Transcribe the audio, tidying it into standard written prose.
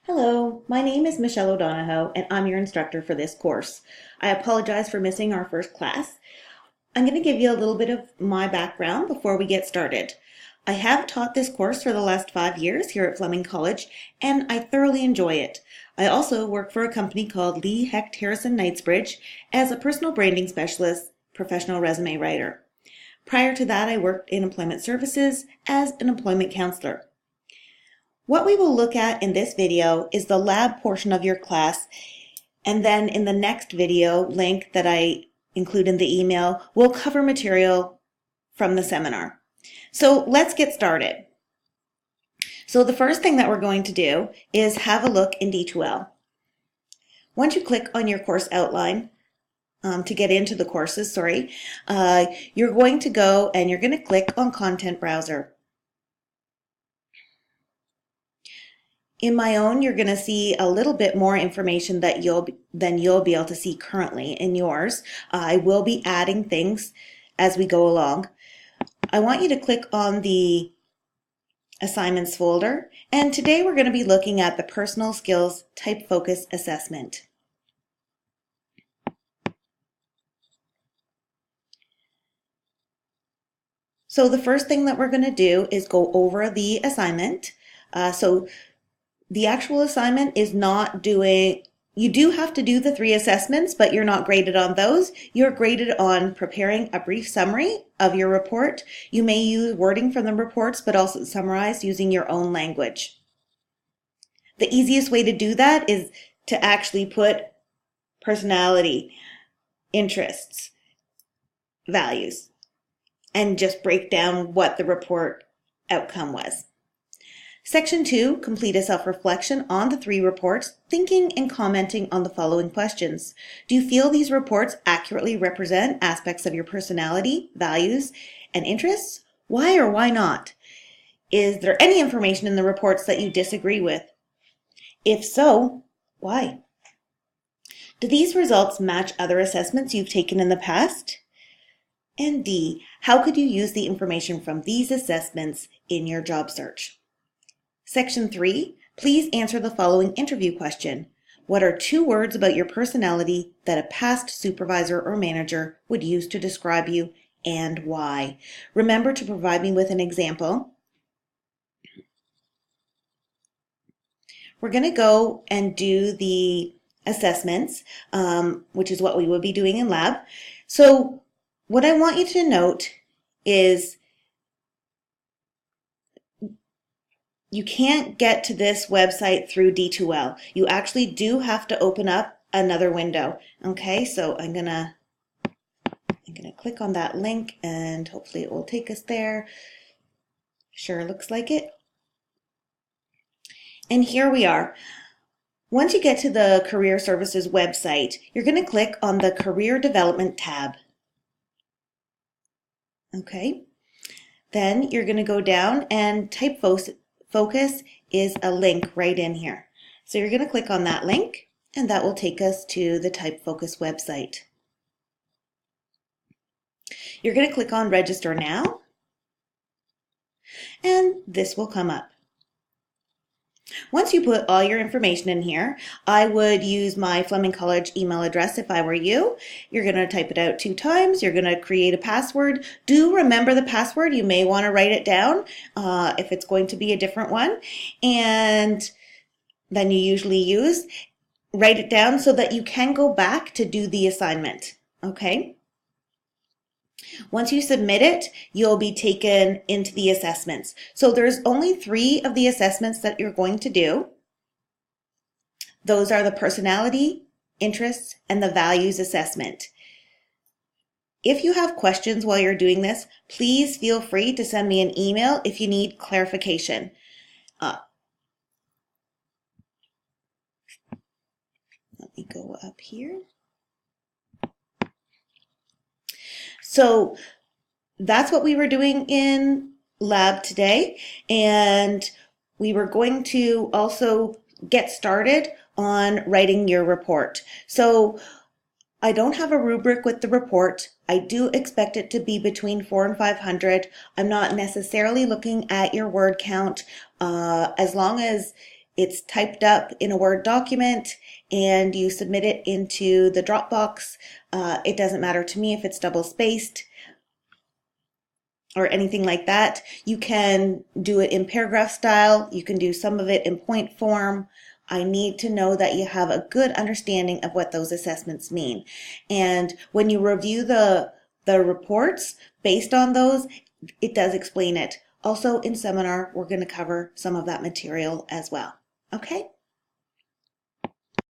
Hello, my name is Michelle O'Donohoe and I'm your instructor for this course. I apologize for missing our first class. I'm going to give you a little bit of my background before we get started. I have taught this course for the last 5 years here at Fleming College and I thoroughly enjoy it. I also work for a company called Lee Hecht Harrison Knightsbridge as a personal branding specialist, professional resume writer. Prior to that, I worked in employment services as an employment counselor. What we will look at in this video is the lab portion of your class, and then in the next video link that I include in the email, we'll cover material from the seminar. So let's get started. So the first thing that we're going to do is have a look in D2L. Once you click on your course outline, to get into the courses, you're going to go and you're going to click on Content Browser. In my own, you're going to see a little bit more information than you'll be able to see currently in yours. I will be adding things as we go along. I want you to click on the assignments folder, and today we're going to be looking at the Personal Skills Type Focus Assessment. So the first thing that we're going to do is go over the assignment. The actual assignment is not doing, you do have to do the 3 assessments, but you're not graded on those. You're graded on preparing a brief summary of your report. You may use wording from the reports, but also summarize using your own language. The easiest way to do that is to actually put personality, interests, values, and just break down what the report outcome was. Section 2, complete a self-reflection on the 3 reports, thinking and commenting on the following questions. Do you feel these reports accurately represent aspects of your personality, values, and interests? Why or why not? Is there any information in the reports that you disagree with? If so, why? Do these results match other assessments you've taken in the past? And D, how could you use the information from these assessments in your job search? Section 3, please answer the following interview question. What are 2 words about your personality that a past supervisor or manager would use to describe you, and why? Remember to provide me with an example. We're going to go and do the assessments, which is what we will be doing in lab. So what I want you to note is you can't get to this website through D2L. You actually do have to open up another window. Okay, so I'm gonna click on that link and hopefully it will take us there. Sure looks like it. And here we are. Once you get to the Career Services website, you're going to click on the Career Development tab. Okay, then you're going to go down and Type Focus is a link right in here. So you're going to click on that link and that will take us to the Type Focus website. You're going to click on Register Now and this will come up. Once you put all your information in here, I would use my Fleming College email address if I were you. You're going to type it out 2 times. You're going to create a password. Do remember the password. You may want to write it down if it's going to be a different one. And then you usually use. Write it down so that you can go back to do the assignment. Okay? Once you submit it, you'll be taken into the assessments. So there's only 3 of the assessments that you're going to do. Those are the personality, interests, and the values assessment. If you have questions while you're doing this, please feel free to send me an email if you need clarification. Let me go up here. So that's what we were doing in lab today, and we were going to also get started on writing your report. So I don't have a rubric with the report. I do expect it to be between 400 and 500. I'm not necessarily looking at your word count. As long as it's typed up in a Word document and you submit it into the Dropbox. It doesn't matter to me if it's double spaced or anything like that. You can do it in paragraph style. You can do some of it in point form. I need to know that you have a good understanding of what those assessments mean. And when you review the reports based on those, it does explain it. Also in seminar, we're going to cover some of that material as well. Okay?